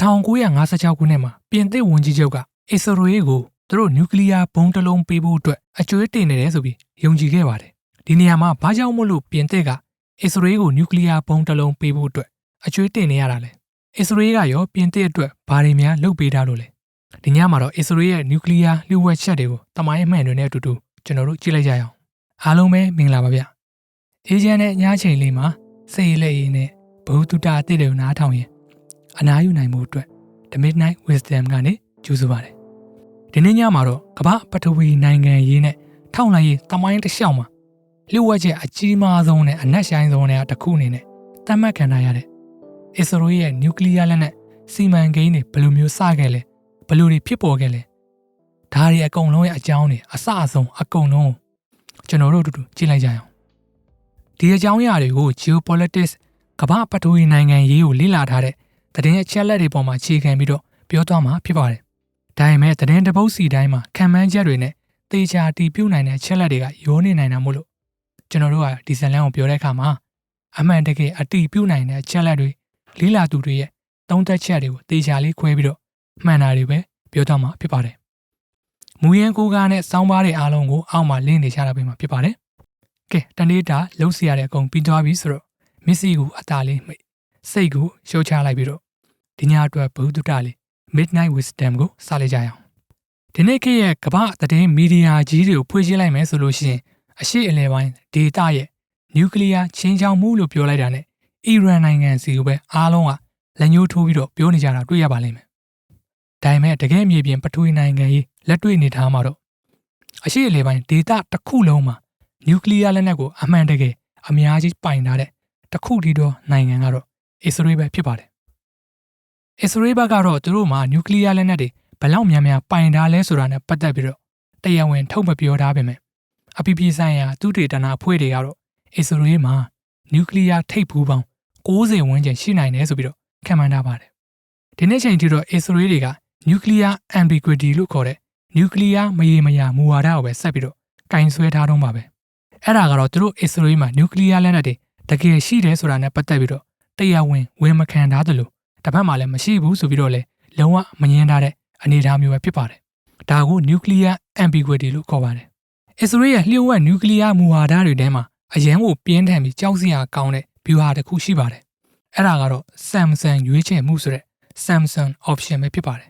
1956 ခုနှစ်မှာပြင်သစ်ဝန်ကြီးချုပ်ကအစ္စရေးကိုသူတို့နျူကလ িয়ার ဘုံတစ်လုံးပေးဖို့အတွက်အကြွေးတင်နေတယ်ဆိုပြီးယုံကြည်ခဲ့ပါတယ်ဒီနေရာမှာဘာကြောင့်မို့လို့ပြင်သစ်ကအစ္စရေးကိုနျူကလ িয়ার ဘုံတစ်လုံးပေးဖို့အတွက်အကြွေးတင်နေရတာလဲအစ္စရေးကရောပြင်သစ်အတွက်ဘာတွေများလုပ်ပေးထားလို့လဲဒီညမှာတော့အစ္စရေးရဲ့နျူကလ িয়ার လျှို့ဝှက်ချက်တွေကိုတမိုင်းအမှန်တွေနဲ့အတူတူကျွန်တော်တို့ကြည့်လိုက်ကြရအောင်အားလုံးပဲမင်္ဂလာပါဗျအေဂျင့်နဲ့ညချိန်လေးမှာစိတ်လက်ရည်နဲ့ဘဝတုတအသစ်တွေကိုနားထောင်ရင်အနားယူနိုင်မှုအတွက် The Midnight Wisdom ကနေကြိုးစားပါတယ်ဒီနေ့ညမှာတော့ကမ္ဘာပထဝီနိုင်ငံရေးနဲ့ထောက်လှမ်းရေးတမိုင်းတစ်လျှောက်မှာလျှို့ဝှက်ချက်အကြီးမားဆုံးနဲ့အနက်ရှိုင်းဆုံးနဲ့တစ်ခုအနေနဲ့သတ်မှတ်ခံရတဲ့အစ္စရေးရဲ့နျူကလ িয়ার လက်နက်စီမံကိန်းတွေဘယ်လိုမျိုးစခဲ့လဲဘယ်လိုတွေဖြစ်ပေါ်ခဲ့လဲဒါတွေအကုန်လုံးရဲ့အကြောင်းတွေအစအဆုံးအကုန်လုံးကျွန်တော်တို့အတူတူကြည့်လိုက်ကြရအောင်ဒီအကြောင်းအရာတွေကို geopolitics ကမ္ဘာပထဝီနိုင်ငံရေးကိုလေ့လာထားတဲ့သတင်းအချက်အလက်တွေပေါ်မှာအခြေခံပြီးတော့ပြောသွားမှာဖြစ်ပါတယ်ဒါပေမဲ့သတင်းတစ်ပုဒ်စီတိုင်းမှာခံမှန်းချက်တွေနဲ့သေချာတည်ပြုနိုင်တဲ့အချက်အလက်တွေကရောနေနိုင်တာမို့လို့ကျွန်တော်တို့ကဒီဇလန်ကိုပြောတဲ့အခါမှာအမှန်တကယ်အတည်ပြုနိုင်တဲ့အချက်အလက်တွေလေ့လာသူတွေရဲ့သုံးသပ်ချက်တွေကိုသေချာလေးခွဲပြီးတော့မှန်တာတွေပဲပြောသွားမှာဖြစ်ပါတယ်မူရင်းကိုးကားနဲ့စောင်းပါးတွေအားလုံးကိုအောက်မှာလင်းနေချတာပဲမှာဖြစ်ပါတယ်ကဲတနေ့တာလှုပ်ရှားရတဲ့အကုန်ပြီးသွားပြီဆိုတော့မစ္စည်းကိုအသာလေးမိတ်စိတ်ကိုရှုတ်ချလိုက်ပြီးတော့ဒီညအတွက်ဘုဒ္ဓတာလေး Midnight Wisdom ကိုစလိုက်ကြရအောင်ဒီနေ့ခေတ်ရဲ့ကမ္ဘာသတင်းမီဒီယာကြီးတွေကိုဖွင့်ရှင်းလိုက်မယ်ဆိုလို့ရှိရင်အရှေ့အလယ်ပိုင်းဒေတာရဲ့နျူကလ িয়ার ချင်းချောင်မှုလို့ပြောလိုက်တာနဲ့အီရန်နိုင်ငံစီကိုပဲအားလုံးကလက်ညှိုးထိုးပြီးတော့ပြောနေကြတာတွေ့ရပါလိမ့်မယ်ဒါပေမဲ့တကယ်မြေပြင်ပထဝီနိုင်ငံရေးလက်တွေ့နေထားမှာတော့အရှေ့အလယ်ပိုင်းဒေတာတစ်ခုလုံးမှာနျူကလ িয়ার လက်နက်ကိုအမှန်တကယ်အများကြီးပိုင်ထားတဲ့တစ်ခုတည်းသောနိုင်ငံကတော့အစ္စရေးပဲဖြစ်ပါတယ်အစ္စရေးဘက်ကတော့သူတို့မှာနျူကလ িয়ার လက်နက်တွေဘယ်လောက်များများပိုင်ထားလဲဆိုတာနဲ့ပတ်သက်ပြီးတော့တရားဝင်ထုတ်မပြောထားပေမဲ့အပြည်ပြည်ဆိုင်ရာသုတေသနအဖွဲ့တွေကတော့အစ္စရေးမှာနျူကလ িয়ার ထိပ်ဖူးပေါင်း60ဝန်းကျင်ရှိနိုင်တယ်ဆိုပြီးတော့ခန့်မှန်းထားပါတယ်ဒီနေ့ချိန်ထိတော့အစ္စရေးတွေကနျူကလ িয়ার ambiguity လို့ခေါ်တဲ့နျူကလ িয়ার မရေမရာမူဝါဒကိုပဲဆက်ပြီးတော့ကင်ဆွဲထားတော့မှာပဲအဲ့ဒါကတော့သူတို့အစ္စရေးမှာနျူကလ িয়ার လက်နက်တွေတကယ်ရှိတယ်ဆိုတာနဲ့ပတ်သက်ပြီးတော့တရားဝင်ဝန်မခံထားသလိုတစ်ဖက်မှာလည်းမရှိဘူးဆိုပြီးတော့လည်းလုံးဝမငြင်းထားတဲ့အနေအထားမျိုးပဲဖြစ်ပါတယ်ဒါကို nuclear ambiguity လို့ခေါ်ပါတယ်အစ္စရေးရဲ့လျှို့ဝှက်နျူကလ িয়ার မူဝါဒတွေထဲမှာအရန်ကိုပြင်းထန်ပြီးကြောက်စရာကောင်းတဲ့ view ဟာတစ်ခုရှိပါတယ်အဲ့ဒါကတော့ Samsung ရွေးချယ်မှုဆိုတဲ့ Samsung option ပဲဖြစ်ပါတယ်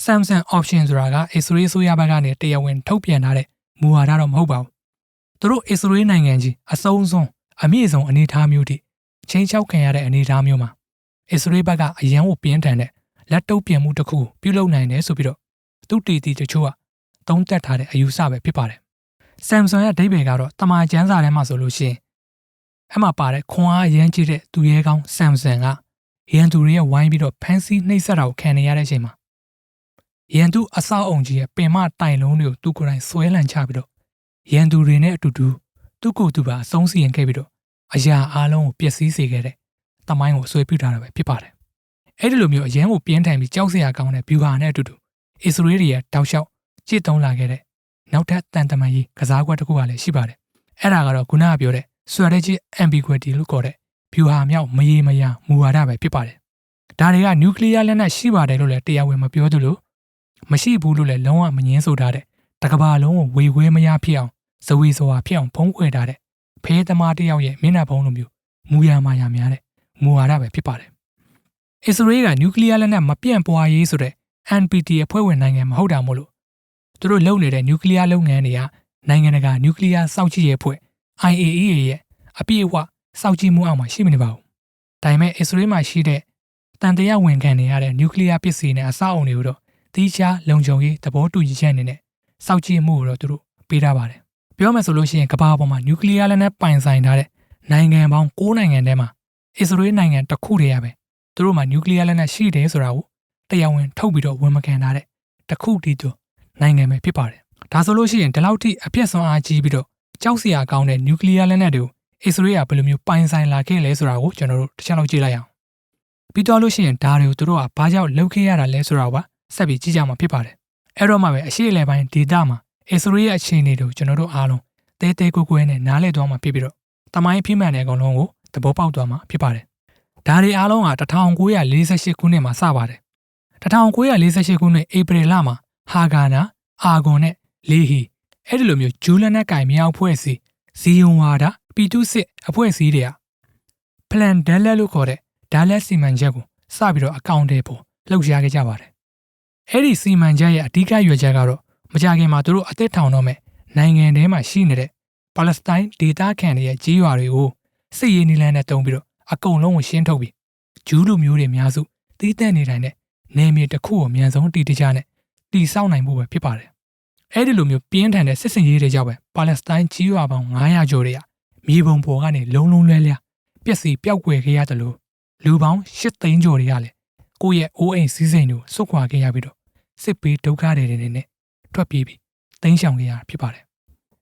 Samsung option ဆိုတာကအစ္စရေးဆိုရဘက်ကနေတရားဝင်ထုတ်ပြန်ထားတဲ့မူဝါဒတော့မဟုတ်ပါဘူးသူတို့အစ္စရေးနိုင်ငံကြီးအဆုံးစွန်အမြင့်ဆုံးအနေအထားမျိုးထိချင်းချောက်ခံရတဲ့အနေအထားမျိုးမှာအစ္စရေးဘက်ကအရန်ကိုပြင်းထန်တဲ့လက်တုပ်ပြန်မှုတစ်ခုပြုလုပ်နိုင်တယ်ဆိုပြီးတော့သူတီတီတချို့ကသုံးသပ်ထားတဲ့အယူဆပဲဖြစ်ပါတယ်။ Samsung ရဲ့အဓိပ္ပာယ်ကတော့တမန်ကျန်းစာထဲမှာဆိုလို့ရှိရင်အဲ့မှာပါတဲ့ခွန်အားအရန်ကြီးတဲ့သူရဲကောင်း Samsung ကရန်သူတွေရဲ့ဝိုင်းပြီးတော့ဖန်ဆီးနှိပ်စက်တာကိုခံနေရတဲ့အချိန်မှာရန်သူအဆောက်အုံကြီးရဲ့ပင်မတိုင်လုံးတွေကိုသူကိုယ်တိုင်ဆွဲလန့်ချပြီးတော့ရန်သူတွေနဲ့အတူတူသူ့ကိုယ်သူပါအဆုံးစီရင်ခဲ့ပြီးတော့အရာအားလုံးကိုပျက်စီးစေခဲ့တဲ့တမိုင်းကိုဆွဲပြထားတာပဲဖြစ်ပါတယ်။အဲ့ဒီလိုမျိုးအရန်ကိုပြင်းထန်ပြီးကြောက်စရာကောင်းတဲ့ view ဟာနဲ့အတူတူအစ္စရေးတွေရဲ့တောက်လျှောက်ကြည့်သုံးလာခဲ့တဲ့နောက်ထပ်တန်တမာကြီးကစားကွက်တစ်ခုကလည်းရှိပါတယ်။အဲ့ဒါကတော့ခုနကပြောတဲ့ strategic ambiguity လို့ခေါ်တဲ့ view ဟာမြောက်မရေမရာမူဝါဒပဲဖြစ်ပါတယ်။ဒါတွေကနျူကလ িয়ার လက်နက်ရှိပါတယ်လို့လည်းတရားဝင်မပြောသလိုမရှိဘူးလို့လည်းလုံးဝမငြင်းဆိုထားတဲ့တကဘာလုံးကိုဝေခွဲမရဖြစ်အောင်ဇဝေဇဝါဖြစ်အောင်ဖုံးကွယ်ထားတဲ့ဖဲသမားတယောက်ရဲ့မျက်နှာဖုံးလိုမျိုးမူရမာယာများတဲ့မူဝါဒပဲဖြစ်ပါတယ်။အစ္စရေးကနျူကလ িয়ার လက်နက်မပြန့်ပွားရေးဆိုတဲ့ NPT အဖွဲ့ဝင်နိုင်ငံမဟုတ်တာမို့လို့သူတို့လုပ်နေတဲ့နျူကလ িয়ার လုပ်ငန်းတွေကနိုင်ငံတကာနျူကလ িয়ার စောင့်ကြည့်ရေးအဖွဲ့ IAEA ရဲ့အပြည့်အဝစောင့်ကြည့်မှုအောက်မှာရှိမနေပါဘူး။ဒါပေမဲ့အစ္စရေးမှာရှိတဲ့တန်တရားဝင်ခံနေရတဲ့နျူကလ িয়ার ပစ္စည်းနဲ့အဆောက်အုံတွေကိုတော့တီးခြားလုံခြုံရေးသဘောတူညီချက်အနေနဲ့စောင့်ကြည့်မှုကိုတော့သူတို့ပေးထားပါတယ်။ပြောမယ်ဆိုလို့ရှိရင်ကမ္ဘာပေါ်မှာနျူကလ িয়ার လက်နက်ပိုင်ဆိုင်ထားတဲ့နိုင်ငံပေါင်း9နိုင်ငံထဲမှာအစ္စရေးနိုင်ငံတစ်ခုတည်းရပဲသူတို့မှာနျူကလ িয়ার လက်နက်ရှိတယ်ဆိုတာကိုတရားဝင်ထုတ်ပြီးတော့ဝန်မခံထားတဲ့တစ်ခုတည်းသောနိုင်ငံပဲဖြစ်ပါတယ်။ဒါဆိုလို့ရှိရင်ဒီလောက်ထိအပြည့်စွမ်းအားကြီးပြီးတော့ကြောက်စရာကောင်းတဲ့နျူကလ িয়ার လက်နက်တွေကိုအစ္စရေးကဘယ်လိုမျိုးပိုင်ဆိုင်လာခဲ့လဲဆိုတာကိုကျွန်တော်တို့တစ်ချက်လောက်ကြည့်လိုက်အောင်။ပြီးတော့လို့ရှိရင်ဒါတွေကိုသူတို့ကဘာကြောင့်လုပ်ခဲ့ရတာလဲဆိုတာကိုဆက်ပြီးကြည့်ကြမှာဖြစ်ပါတယ်။အဲ့တော့မှပဲအရှိအလဲပိုင်းဒေတာမှာအစ္စရေးရဲ့အခြေအနေတွေကိုကျွန်တော်တို့အားလုံးတဲတဲကွယ်ကွယ်နဲ့နားလည်သွားမှာဖြစ်ပြီးတော့တမိုင်းဖိမှန်တဲ့အကောင်လုံးကိုသဘောပေါက်သွားမှာဖြစ်ပါတယ် ဒါတွေအားလုံးက1948ခုနှစ်မှာစပါတယ်1948ခုနှစ်ဧပြီလမှာဟာဂါနာအာဂွန်နဲ့လီဟီအဲ့ဒီလိုမျိုးဂျူးလက်နက်ကင်မြောက်ဖွဲ့စီဇီယွန်ဝါဒပီတုစစ်အဖွဲ့အစည်းတွေကပလန်ဒက်လက်လို့ခေါ်တဲ့ဒါလက်စီမံချက်ကိုစပြီးတော့အကောင့်တွေပေါ်လှုပ်ရှားခဲ့ကြပါတယ်အဲ့ဒီစီမံချက်ရဲ့အဓိကရွေချက်ကတော့မကြခင်မှာသူတို့အသက်ထောင်တော့မဲ့နိုင်ငံထဲမှာရှိနေတဲ့ပါလက်စတိုင်းဒေသခံတွေရဲ့ကြီးရွာတွေကိုစစ်ရေးနည်းလမ်းနဲ့တုံးပြီးတော့အကုန်လုံးကိုရှင်းထုတ်ပြီးဂျူးလူမျိုးတွေအများစုတီးတက်နေတိုင်းနဲ့နေမြေတစ်ခုကိုအမြန်ဆုံးတည်တကြနဲ့တည်ဆောက်နိုင်ဖို့ပဲဖြစ်ပါတယ်အဲ့ဒီလိုမျိုးပြင်းထန်တဲ့စစ်စင်ရေးတွေကြောင့်ပဲပါလက်စတိုင်းကြီးရွာပေါင်း900ကျော်တွေကမြေပုံပေါ်ကနေလုံးလုံးလဲလဲပျက်စီးပျောက်ကွယ်ခဲ့ရတယ်လို့လူပေါင်း8သိန်းကျော်တွေကလည်းကိုယ့်ရဲ့အိုးအိမ်စည်းစိမ်တွေကိုစွန့်ခွာခဲ့ရပြီးတော့စစ်ပေးဒုက္ခတွေနဲ့ထွက်ပြေးပြီးတိမ်းရှောင်ခဲ့ရတာဖြစ်ပါတယ်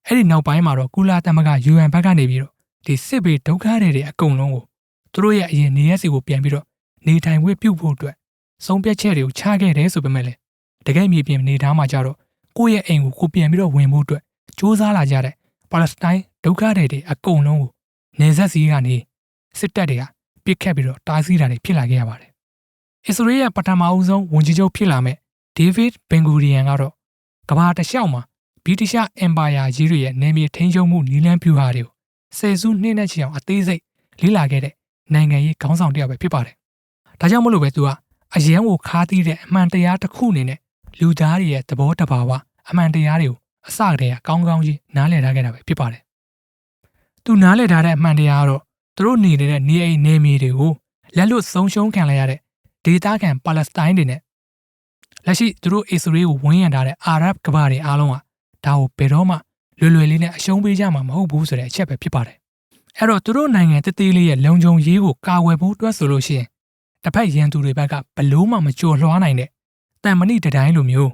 အဲ့ဒီနောက်ပိုင်းမှာတော့ကုလသမဂ္ဂ UN ဘက်ကနေပြီးတော့ဒီစစ်ပေးဒုက္ခတွေအကုန်လုံးကိုသူတို့ရဲ့အရင်နေရစီကိုပြန်ပြီးတော့နေထိုင်ခွင့်ပြုဖို့အတွက်ဆုံးဖြတ်ချက်တွေကိုချခဲ့တယ်ဆိုပေမဲ့လည်းတကယ်မြေပြင်နေသားမှာကြတော့ကိုယ့်ရဲ့အိမ်ကိုပြန်ပြီးတော့ဝင်ဖို့အတွက်စ조사လာကြတဲ့ပါလက်စတိုင်းဒုက္ခတွေအကုန်လုံးကိုနေဆက်စီကနေစစ်တပ်တွေကပစ်ခတ်ပြီးတော့တားဆီးတာတွေဖြစ်လာခဲ့ရပါတယ်အစ္စရေးရဲ့ပထမအဦးဆုံးဝန်ကြီးချုပ်ဖြစ်လာမဲ့ဒေးဗစ်ဘင်ဂူရီယန်ကတော့ကမ္ဘာတစ်လျှောက်မှာဗြိတိရှအင်ပါယာကြီးတွေရဲ့နယ်မြေထိန်းချုပ်မှုနည်းလမ်းပြဟာတွေကိုဆယ်စုနှစ်နဲ့ချီအောင်အသေးစိတ်လေ့လာခဲ့တဲ့နိုင်ငံရေးခေါင်းဆောင်တစ်ယောက်ပဲဖြစ်ပါတယ်။ဒါကြောင့်မလို့ပဲသူကအရန်ကိုခါးသီးတဲ့အမှန်တရားတစ်ခုအနေနဲ့လူသားတွေရဲ့သဘောတဘာဝအမှန်တရားတွေကိုအစကတည်းကကောင်းကောင်းကြီးနားလည်ထားခဲ့တာပဲဖြစ်ပါတယ်။သူနားလည်ထားတဲ့အမှန်တရားကတော့သူတို့နေတဲ့နေအိမ်နေမြေတွေကိုလက်လွတ်ဆုံးရှုံးခံလိုက်ရတဲ့ဒေသခံပါလက်စတိုင်းတွေနဲ့လက်ရှိသူတို့အစ္စရေးကိုဝန်းရံထားတဲ့အာရပ်ကမ္ဘာတွေအားလုံးကဒါကိုဘယ်တော့မှလွယ်လွယ်လေးနဲ့အရှုံးပေးကြမှာမဟုတ်ဘူးဆိုတဲ့အချက်ပဲဖြစ်ပါတယ်။အဲ့တော့သူတို့နိုင်ငံတသေးလေးရဲ့လုံခြုံရေးကိုကာကွယ်ဖို့အတွက်ဆိုလို့ရှိရင်တစ်ဖက်ရန်သူတွေဘက်ကဘလို့မှမကြော်လွှားနိုင်တဲ့တန်မဏိတတိုင်းလိုမျိုး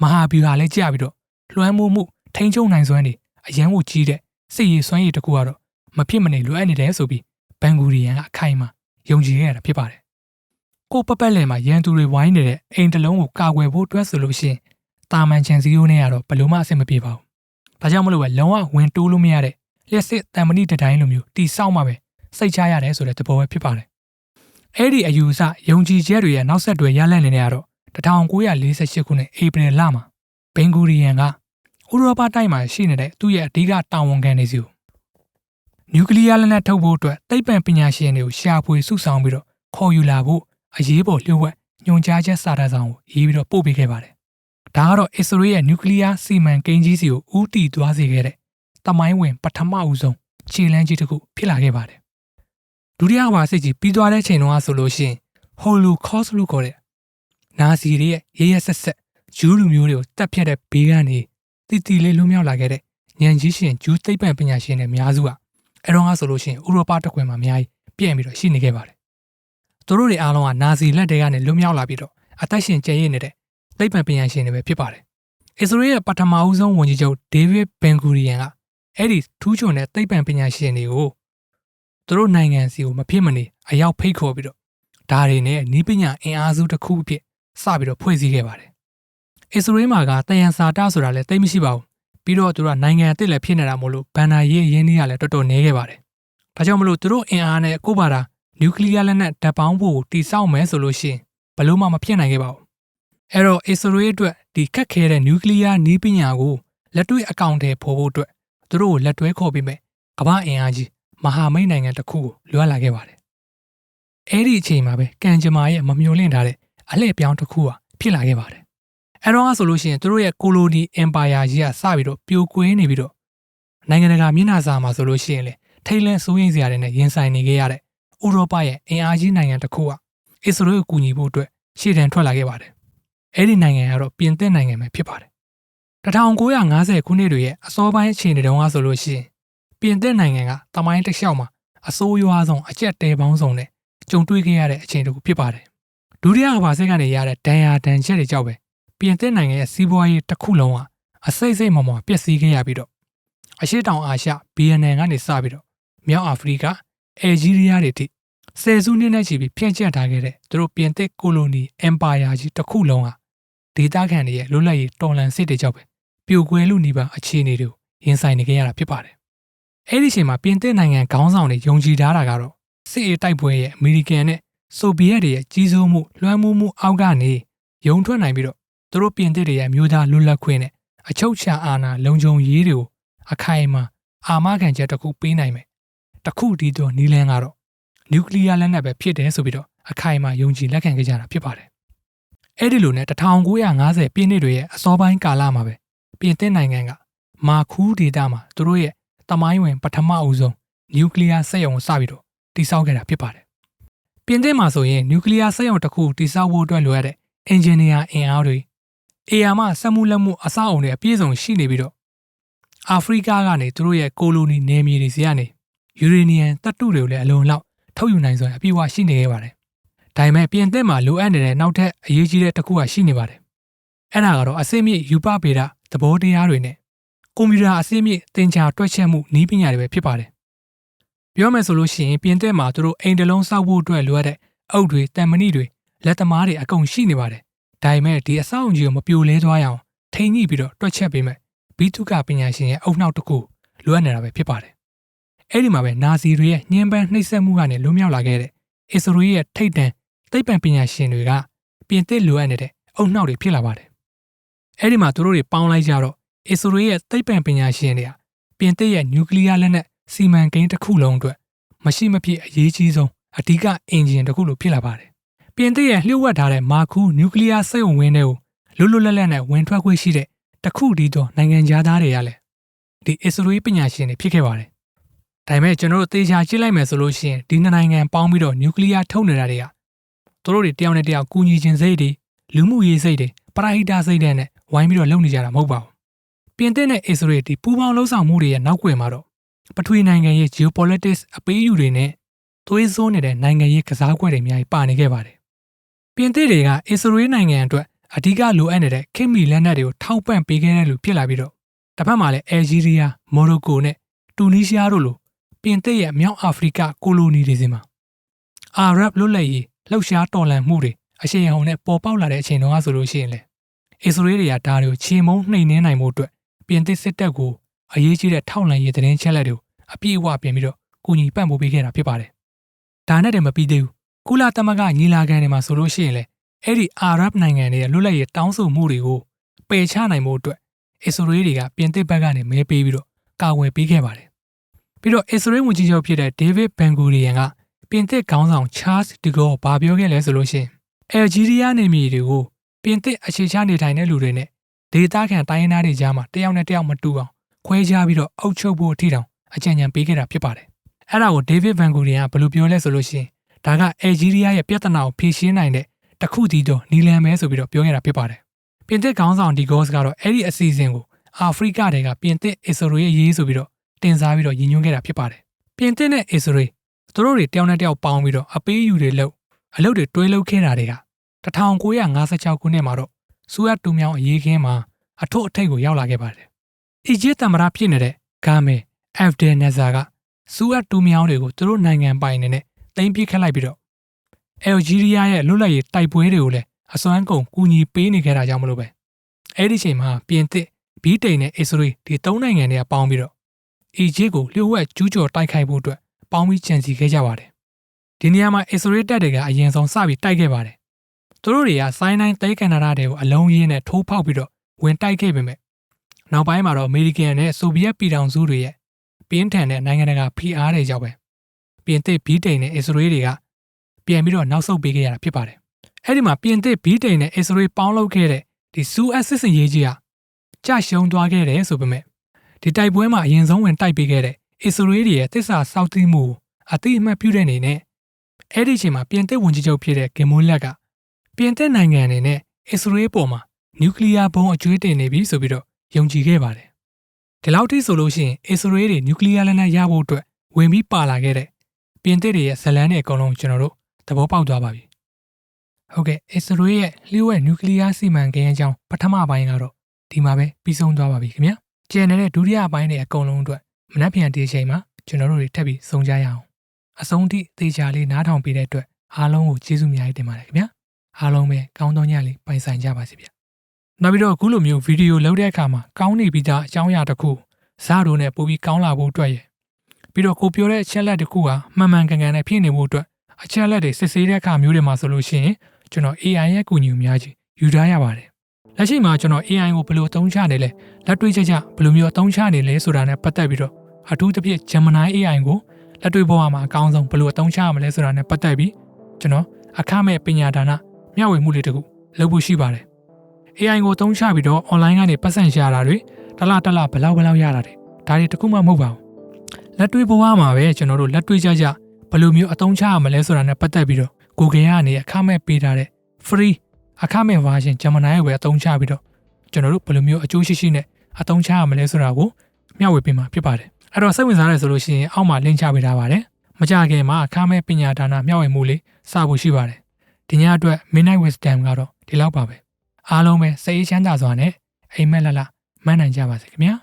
မဟာဗျူဟာလေးကြပြီးတော့လွှမ်းမိုးမှုထိန်းချုပ်နိုင်စွမ်းတွေအရန်ကိုကြီးတဲ့စစ်ရေးစွမ်းရည်တစ်ခုကတော့မဖြစ်မနေလိုအပ်နေတယ်ဆိုပြီးဘန်ဂူရီယန်ကအခိုင်အမာယုံကြည်ခဲ့ရတာဖြစ်ပါတယ်။ကိုပပက်လယ်မှာရန်သူတွေဝိုင်းနေတဲ့အိမ်တစ်လုံးကိုကာကွယ်ဖို့အတွက်ဆိုလို့ရှိရင်တာမန်ချန်စီယိုနဲ့ကတော့ဘလို့မှအဆင်မပြေပါဘူး။ဒါကြောင့်မလို့ပဲလုံးဝဝင်တိုးလို့မရတဲ့လျှက်စစ်တန်မဏိတတိုင်းလိုမျိုးတီဆောက်မှပဲစိတ်ချရတယ်ဆိုတဲ့သဘောပဲဖြစ်ပါတယ်။အဲ့ဒီအယူအဆယုံကြည်ချက်တွေရဲ့နောက်ဆက်တွဲရလန့်နေရတော့1948ခုနှစ်ဧပြီလမှာဘင်ဂူရီယန်ကဥရောပတိုက်မှာရှိနေတဲ့သူ့ရဲ့အဓိကတာဝန်ခံတွေစီကိုနျူကလ িয়ার လက်နက်ထုတ်ဖို့အတွက်သိပ္ပံပညာရှင်တွေကိုရှာဖွေစုဆောင်းပြီးတော့ခေါ်ယူလာဖို့အရေးပေါ်လျှို့ဝှက်ညွှန်ကြားချက်စာတမ်းဆောင်ကိုရေးပြီးတော့ပို့ပေးခဲ့ပါတယ်။ဒါကတော့အစ္စရေးရဲ့နျူကလ িয়ার စီမံကိန်းကြီးစီကိုဦးတည်သွားစေခဲ့တဲ့တမိုင်းဝင်ပထမဦးဆုံးခြေလှမ်းကြီးတစ်ခုဖြစ်လာခဲ့ပါတယ်။ဒုတိယကမ္ဘာစစ်ကြီးပြီးသွားတဲ့ချိန်တုန်းကဆိုလို့ရှိရင် Holocaust လို့ခေါ်တဲ့နာဇီတွေရဲ့ရဲရဲဆက်ဆက်ဂျူးလူမျိုးတွေကိုတပ်ဖြတ်တဲ့ဘေးကနေတီလေးလွတ်မြောက်လာခဲ့တဲ့ဉာဏ်ကြီးရှင်ဂျူးသိပ္ပံပညာရှင်တွေအများစုကအဲ့တော့ကဆိုလို့ရှိရင်ဥရောပတစ်ခွင်မှာအများကြီးပြည့်ပြီးတော့ရှိနေခဲ့ပါတယ်။သူတို့တွေအားလုံးကနာဇီလက်တွေကနေလွတ်မြောက်လာပြီးတော့အသက်ရှင်ကျန်ရစ်နေတဲ့သိပ္ပံပညာရှင်တွေပဲဖြစ်ပါတယ်။အစ္စရေးရဲ့ပထမဦးဆုံးဝန်ကြီးချုပ်ဒေးဗစ်ဘန်ဂူရီယန်ကအဲ့ဒီထူးချွန်တဲ့သိပ္ပံပညာရှင်တွေကိုသူတို့နိုင်ငံစီကိုမဖြစ်မနေအရောက်ဖိတ်ခေါ်ပြီးတော့ဒါတွေနဲ့နည်းပညာအင်အားစုတစ်ခုအဖြစ်စပြီးတော့ဖွဲ့စည်းခဲ့ပါတယ်။အစ္စရေးမှာကတယံစာတဆိုတာလည်းသိမရှိပါဘူး။ပြီးတော့သူတို့နိုင်ငံအစ်စ်လည်းဖြစ်နေတာမို့လို့ဘန်နာရေးရင်းနှီးရလည်းတော်တော်နည်းခဲ့ပါတယ်။ဒါကြောင့်မလို့သူတို့အင်အားနဲ့ကိုပါတာနျူကလ িয়ার လက်နက်ဓာတ်ပေါင်းဖို့တိစောက်မယ်ဆိုလို့ရှိရင်ဘလို့မှမဖြစ်နိုင်ခဲ့ပါဘူး။အဲ့တော့အစ္စရေးအတွက်ဒီခက်ခဲတဲ့နျူကလ িয়ার နည်းပညာကိုလက်တွေ့အကောင့်ထဲပေါ်ဖို့အတွက်သူတို့ကိုလက်တွဲခေါ်ပြီးမဲ့ကမ္ဘာအင်အားကြီးမဟာမိတ်နိုင်ငံတစ်ခုကိုလွှတ်လာခဲ့ပါတယ်။အဲ့ဒီအချိန်မှာပဲကန်ဂျမာရဲ့မမျှော်လင့်ထားတဲ့အလှည့်ပြောင်းတစ်ခုဟာဖြစ်လာခဲ့ပါတယ်။အဲ့တော့ဆိုလို့ရှိရင်သူတို့ရဲ့ကိုလိုနီအင်ပါယာကြီးကစပြီးတော့ပြိုကွဲနေပြီးတော့နိုင်ငံတကာမျက်နှာစာမှာဆိုလို့ရှိရင်လေထိတ်လန့်စိုးရိမ်စရာတွေနဲ့ရင်ဆိုင်နေခဲ့ရတဲ့ဥရောပရဲ့အင်အားကြီးနိုင်ငံတစ်ခုကအစ္စရေးကိုကူညီဖို့အတွက်ရှေ့တန်းထွက်လာခဲ့ပါတယ်။အဲ့ဒီနိုင်ငံကတော့ပြင်သစ်နိုင်ငံပဲဖြစ်ပါတယ်။1950ခုနှစ်တွေရဲ့အစောပိုင်းအချိန်တုန်းကဆိုလို့ရှိရင်ပြင်သစ်နိုင်ငံကတမိုင်းတစ်လျှောက်မှာအဆိုးရွားဆုံးအကျက်တဲပေါင်းစုံနဲ့ကြုံတွေ့ခဲ့ရတဲ့အချိန်တစ်ခုဖြစ်ပါတယ်။ဒုတိယကမ္ဘာစစ်ကနေရတဲ့ဒဏ်ရာဒဏ်ချက်တွေကြောင့်ပဲပြင်သစ်နိုင်ငံရဲ့စီးပွားရေးတစ်ခုလုံးကအစိမ့်စိမ့်မော်မော်ပျက်စီးခဲ့ရပြီးတော့အရှေ့တောင်အာရှဗီယက်နမ်ကနေစပြီးတော့မြောက်အာဖရိကအယ်ဂျီးရီးယားတွေထိဆယ်စုနှစ်နဲ့ချီပြီးဖြန့်ကျက်ထားခဲ့တဲ့သူတို့ပြင်သစ်ကိုလိုနီအင်ပါယာကြီးတစ်ခုလုံးဟာဒေသခံတွေရဲ့လွတ်လပ်ရေးတော်လှန်စစ်တွေကြောင့်ပဲပြိုကွဲလူနီးပါအခြေအနေတွေကိုရင်ဆိုင်နေကြရတာဖြစ်ပါတယ်။အဲ့ဒီအချိန်မှာပြင်သစ်နိုင်ငံခေါင်းဆောင်တွေယုံကြည်ထားတာကတော့ စစ်အေးတိုက်ပွဲရဲ့အမေရိကန်နဲ့ဆိုဗီယက်တွေရဲ့ကြီးစိုးမှုလွှမ်းမိုးမှုအောက်ကနေရုံထွက်နိုင်ပြီးတော့သူတို့ပြင်သစ်တွေရဲ့မျိုးသားလွတ်လပ်ခွင့်နဲ့အချုပ်ချာအာဏာလုံခြုံရေးတွေကိုအခိုင်အမာအာမခံချက်တစ်ခုပေးနိုင်မယ်။တစ်ခုတည်းသောနီလန်ကတော့နျူကလ িয়ার လက်နက်ပဲဖြစ်တယ်ဆိုပြီးတော့အခိုင်အမာယုံကြည်လက်ခံခဲ့ကြတာဖြစ်ပါတယ်။အဲ့ဒီလိုနဲ့1950ပြည့်နှစ်တွေရဲ့အစောပိုင်းကာလမှာပဲပြင်သစ်နိုင်ငံကမာခူးဒေသမှာသူတို့ရဲ့တမိုင်းဝင်ပထမအဦးဆုံးနျူကလ িয়ার စက်ရုံစပြီးတော့တည်ဆောက်ခဲ့တာဖြစ်ပါတယ်။ပြင်သစ်မှာဆိုရင်နျူကလ িয়ার စက်ရုံတစ်ခုတည်ဆောက်ဖို့အတွက်လိုအပ်တဲ့အင်ဂျင်နီယာအင်အားတွေအေယာမစက်မှုလက်မှုအစအုံတွေအပြည့်စုံရှိနေပြီးတော့အာဖရိကကနေသူတို့ရဲ့ကိုလိုနီနယ်မြေတွေစီကနေယူရေနီယံသတ္တုတွေကိုလည်းအလုံးလောက်ထုတ်ယူနိုင်စွမ်းအပြည့်အဝရှိနေခဲ့ပါတယ်။ဒါပေမဲ့ပြင်သစ်မှာလိုအပ်နေတဲ့နောက်ထပ်အရေးကြီးတဲ့တစ်ခုကရှိနေပါတယ်။အဲ့ဒါကတော့အစိမ့်မြင့်ယူပဗေဒသဘောတရားတွေနဲ့ကွန်ပျူတာအစိမ့်မြင့်သင်္ချာတွက်ချက်မှုနည်းပညာတွေပဲဖြစ်ပါတယ်။ပြောမယ်ဆိုလို့ရှိရင်ပြင်သစ်မှာသူတို့အိမ်တလုံးစောက်ဖို့အတွက်လိုအပ်တဲ့အုပ်တွေတံမဏိတွေလက်သမားတွေအကုန်ရှိနေပါတယ်။ဒါပေမဲ့ဒီအဆောက်အုံကြီးကိုမပြိုလဲသွားရအောင်ထိန်းညှိပြီးတော့တွက်ချက်ပေးမယ်ဘီတုကပညာရှင်ရဲ့အုတ်နှောက်တစ်ခုလိုအပ်နေတာပဲဖြစ်ပါတယ်။အဲ့ဒီမှာပဲနာဇီတွေရဲ့ညှဉ်းပန်းနှိပ်စက်မှုကနေလွတ်မြောက်လာခဲ့တဲ့အစ္စရေးရဲ့ထိပ်တန်းသိပ္ပံပညာရှင်တွေကပြင်သစ်လိုအပ်နေတဲ့အုတ်နှောက်တွေဖြစ်လာပါတယ်။အဲ့ဒီမှာသူတို့တွေပေါင်းလိုက်ကြတော့အစ္စရေးရဲ့သိပ္ပံပညာရှင်တွေကပြင်သစ်ရဲ့နျူကလ িয়ার လက်နက်စီမံကိန်းတစ်ခုလုံးအတွက်မရှိမဖြစ်အရေးကြီးဆုံးအဓိကအင်ဂျင်တစ်ခုလိုဖြစ်လာပါတယ်။ပြင်သစ်ရဲ့လျှို့ဝှက်ထားတဲ့မာခူးနျူကလ িয়ার စက်ရုံဝင်းတွေကိုလွတ်လွတ်လပ်လပ်နဲ့ဝင်ထွက်ခွင့်ရှိတဲ့တခုတည်းသောနိုင်ငံသားတွေကလည်းဒီအစ္စရေးပညာရှင်တွေဖြစ်ခဲ့ပါတယ်။ဒါပေမဲ့ကျွန်တော်တို့သေချာကြည့်လိုက်မယ်ဆိုလို့ရှိရင်ဒီနှစ်နိုင်ငံပေါင်းပြီးတော့နျူကလ িয়ার ထုတ်နေတာတွေကသူတို့တွေတယောက်နဲ့တယောက်ကူညီခြင်းစိတ်တွေလူမှုရေးစိတ်တွေပရာဟိတစိတ်တွေနဲ့ဝိုင်းပြီးတော့လုပ်နေကြတာမဟုတ်ပါဘူး။ပြင်သစ်နဲ့အစ္စရေးဒီပူးပေါင်းလှုပ်ဆောင်မှုတွေရဲ့နောက်ကွယ်မှာတော့ပထဝီနိုင်ငံရဲ့ geopolitics အပေးအယူတွေနဲ့သွေးစွန်းနေတဲ့နိုင်ငံရေးကစားကွက်တွေအများကြီးပါနေခဲ့ပါတယ်။ပြင်သစ်တွေကအစ္စရေးနိုင်ငံအတွက်အဓိကလိုအပ်နေတဲ့ခေတ်မီလက်နက်တွေကိုထောက်ပံ့ပေးခဲ့တဲ့လူဖြစ်လာပြီးတော့တစ်ဖက်မှာလည်းအယ်ဂျီးရီးယားမော်ရိုကိုနဲ့တူနီးရှားတို့လိုပြင်သစ်ရဲ့မြောက်အာဖရိကကိုလိုနီတွေစီမှာအာရဗ်လွတ်လပ်ရေးလှုပ်ရှားတော်လှန်မှုတွေအရှိန်အဟုန်နဲ့ပေါ်ပေါက်လာတဲ့အချိန်တုန်းကဆိုလို့ရှိရင်လေအစ္စရေးတွေကဒါတွေကိုချေမှုန်းနှိမ်နင်းနိုင်မှုအတွက်ပြင်သစ်စစ်တပ်ကိုအရေးကြီးတဲ့ထောက်လှမ်းရေးသတင်းချက်လက်တွေကိုအပြည့်အဝပြင်ပြီးတော့ကူညီပံ့ပိုးပေးခဲ့တာဖြစ်ပါတယ်။ဒါနဲ့တည်းမပြီးသေးဘူး။ကုလသမဂ္ဂညီလာခံတွေမှာဆိုလို့ရှိရင်လေအဲ့ဒီအာရဗ်နိုင်ငံတွေရဲ့လွတ်လပ်ရေးတောင်းဆိုမှုတွေကိုပယ်ချနိုင်မှုအတွက်အစ္စရေးတွေကပြင်သစ်ဘက်ကနေမဲပေးပြီးတော့ကာဝယ်ပေးခဲ့ပါတယ်။ပြီးတော့အစ္စရေးဝန်ကြီးချုပ်ဖြစ်တဲ့ဒေးဗစ်ဘန်ဂူရီယန်ကပြင်သစ်ခေါင်းဆောင်ချားစ်ဒီဂေါ်ဘာပြောခဲ့လဲဆိုလို့ရှိရင်အယ်ဂျီးရီးယားနေမြေတွေကိုပြင်သစ်အခြေချနေထိုင်တဲ့လူတွေနဲ့ဒေသခံတိုင်းရင်းသားတွေကြားမှာတယောက်နဲ့တယောက်မတူအောင်ခွဲခြားပြီးတော့အုပ်ချုပ်ဖို့အထိတောင်အကြံဉာဏ်ပေးခဲ့တာဖြစ်ပါတယ်။အဲ့ဒါကိုဒေးဗစ်ဘန်ဂူရီယန်ကဘယ်လိုပြောလဲဆိုလို့ရှိရင်ဒါကအယ်ဂျီးရီးယားရဲ့ပြဿနာကိုဖြေရှင်းနိုင်တဲ့တခုတည်းသောနီလန်ပဲဆိုပြီးတော့ပြောခဲ့တာဖြစ်ပါတယ်။ပြင်သစ်ခေါင်းဆောင်ဒီဂေါစ်ကတော့အဲ့ဒီအစီအစဉ်ကိုအာဖရိကတွေကပြင်သစ်အစ္စရေးရေးဆိုပြီးတော့တင်စားပြီးတော့ရည်ညွှန်းခဲ့တာဖြစ်ပါတယ်။ပြင်သစ်နဲ့အစ္စရေးသူတို့တွေတယောက်နဲ့တယောက်ပေါင်းပြီးတော့အပေးအယူတွေလုပ်အလုပ်တွေတွဲလုပ်ခဲ့တာတွေက1956ခုနှစ်မှာတော့ဆူအတ်တူမြောင်းအရေးခင်းမှာအထွတ်အထိပ်ကိုရောက်လာခဲ့ပါတယ်။အီဂျစ်သမ္မတဖြစ်နေတဲ့ဂါမယ်အက်ဖ်ဒယ်နဇာကဆူအတ်တူမြောင်းတွေကိုသူတို့နိုင်ငံပိုင်နေနဲ့သိမ်းပစ်ခတ်လိုက်ပြီးတော့အယ်ဂျီးရီးယားရဲ့လွတ်လပ်ရေးတိုက်ပွဲတွေကိုလည်းအစွမ်းကုန်ကူညီပေးနေခဲ့တာကြောင့်မလို့ပဲအဲ့ဒီချိန်မှာပြင်သစ်ဗြိတိန်နဲ့အစ္စရေးဒီသုံးနိုင်ငံတွေကပေါင်းပြီးတော့အီဂျစ်ကိုလျှို့ဝှက်ကျူးကျော်တိုက်ခိုက်ဖို့အတွက်ပေါင်းပြီးကြံစည်ခဲ့ကြပါတယ်ဒီနေရာမှာအစ္စရေးတပ်တွေကအရင်ဆုံးစပြီးတိုက်ခဲ့ပါတယ်သူတို့တွေကဆိုင်းနိုင်တဲကန်နာဒါတွေကိုအလုံးရင်းနဲ့ထိုးဖောက်ပြီးတော့ဝင်တိုက်ခဲ့ပေမဲ့နောက်ပိုင်းမှာတော့အမေရိကန်နဲ့ဆိုဗီယက်ပြည်ထောင်စုတွေရဲ့ပြင်းထန်တဲ့နိုင်ငံတကာဖိအားတွေကြောင့်ပဲပြင်သစ်ဗြိတိန်နဲ့အစ္စရေးတွေကပြန်ပြီးတော့နောက်ဆုတ်ပေးခဲ့ရတာဖြစ်ပါတယ်အဲ့ဒီမှာပြင်သစ်ဗြိတိန်နဲ့အစ္စရေးပေါင်းလုပ်ခဲ့တဲ့ဒီဆူအတ်စစ်စင်ရေးကြီးဟာကြာရှုံးသွားခဲ့တယ်ဆိုပေမဲ့ဒီတိုက်ပွဲမှာအရင်ဆုံးဝင်တိုက်ပေးခဲ့တဲ့အစ္စရေးတွေရဲ့တစ္ဆာစောက်သိမှုအတိအမှတ်ပြုတဲ့အနေနဲ့အဲ့ဒီအချိန်မှာပြင်သစ်ဝန်ကြီးချုပ်ဖြစ်တဲ့ဂင်မိုလက်ကပြင်သစ်နိုင်ငံအနေနဲ့အစ္စရေးပေါ်မှာနျူကလ িয়ার ဘုံအကျွေးတင်နေပြီဆိုပြီးတော့ယုံကြည်ခဲ့ပါတယ်ဒီလောက်ထိဆိုလို့ရှိရင်အစ္စရေးတွေနျူကလ িয়ার လက်နက်ရဖို့အတွက်ဝင်ပြီးပါလာခဲ့တဲ့ပြင်သစ်တွေရဲ့ဇလန်းတွေအကုန်လုံးကျွန်တော်တို့သဘောပေါက်သွားပါပြီဟုတ်ကဲ့အစ္စရေးရဲ့လျှို့ဝှက်နျူကလ িয়ার စီမံကိန်းအကြောင်းပထမပိုင်းကတော့ဒီမှာပဲပြီးဆုံးသွားပါပြီခင်ဗျာကျန်တဲ့ဒုတိယပိုင်းတွေအကုန်လုံးအတွက်မနက်ဖြန်ဒီချိန်မှာကျွန်တော်တို့တွေထပ်ပြီးစုံကြရအောင်အဆုံးထိသေချာလေးနားထောင်ပေးတဲ့အတွက်အားလုံးကိုကျေးဇူးအများကြီးတင်ပါတယ်ခင်ဗျာအားလုံးပဲကောင်းသောညလေးပိုင်ဆိုင်ကြပါစေဗျနောက်ပြီးတော့အခုလိုမျိုးဗီဒီယိုလုပ်တဲ့အခါမှာကောင်းနေပြီးသားအကြောင်းအရာတစ်ခုဇာတ်တို့နဲ့ပို့ပြီးကောင်းလာဖို့အတွက်ရ ပြီးတော့ကိုပြောတဲ့အချက်လက်တစ်ခုဟာမှန်မှန်ကန်ကန်နဲ့ဖြစ်နေဖို့အတွက်အချက်လက်တွေစစ်ဆေးတဲ့အခါမျိုးတွေမှာဆိုလို့ရှိရင်ကျွန်တော် AI ရဲ့အကူအညီကိုများကြီးယူထားရပါတယ်လက်ရှိမှာကျွန်တော် AI ကိုဘယ်လိုအသုံးချနေလဲလက်တွေ့ကျကျဘယ်လိုမျိုးအသုံးချနေလဲဆိုတာနဲ့ပတ်သက်ပြီးတော့အထူးသဖြင့် Gemini AI ကိုလက်တွေ့ဘဝမှာအကောင်းဆုံးဘယ်လိုအသုံးချရမလဲဆိုတာနဲ့ပတ်သက်ပြီးကျွန်တော်အခမဲ့ပညာဒါနမျှဝေမှုလေးတစ်ခုလုပ်ဖို့ရှိပါတယ် AI ကိုအသုံးချပြီးတော့ online ကနေပတ်စံရှာတာတွေတစ်လဘလောက်ရတာတွေဒါတွေတခုမှမဟုတ်ပါဘူးလက်တွေ့ဘဝမှာပဲကျွန်တော်တို့လက်တွေ့ကျကျဘယ်လိုမျိုးအသုံးချရမလဲဆိုတာနဲ့ပတ်သက်ပြီးတော့ Google ကနေအခမဲ့ပေးထားတဲ့ free အခမဲ့ version Gemini ရဲ့အသုံးချပြီးတော့ကျွန်တော်တို့ဘယ်လိုမျိုးအကျိုးရှိနဲ့အသုံးချရမလဲဆိုတာကိုမျှဝေပေးမှာဖြစ်ပါတယ်အဲ့တော့စိတ်ဝင်စားရဆိုလို့ရှိရင်အောက်မှာ link ချပေးထားပါတယ်မကြခင်မှာအခမဲ့ပညာဒါနမျှဝေမှုလေးစဖို့ရှိပါတယ်ဒီညအတွက် Midnight Wisdom ကတော့ဒီလောက်ပါပဲအားလုံးပဲစိတ်အေးချမ်းသာစွာနဲ့အိမ်မက်လလမှန်းနိုင်ကြပါစေခင်ဗျာ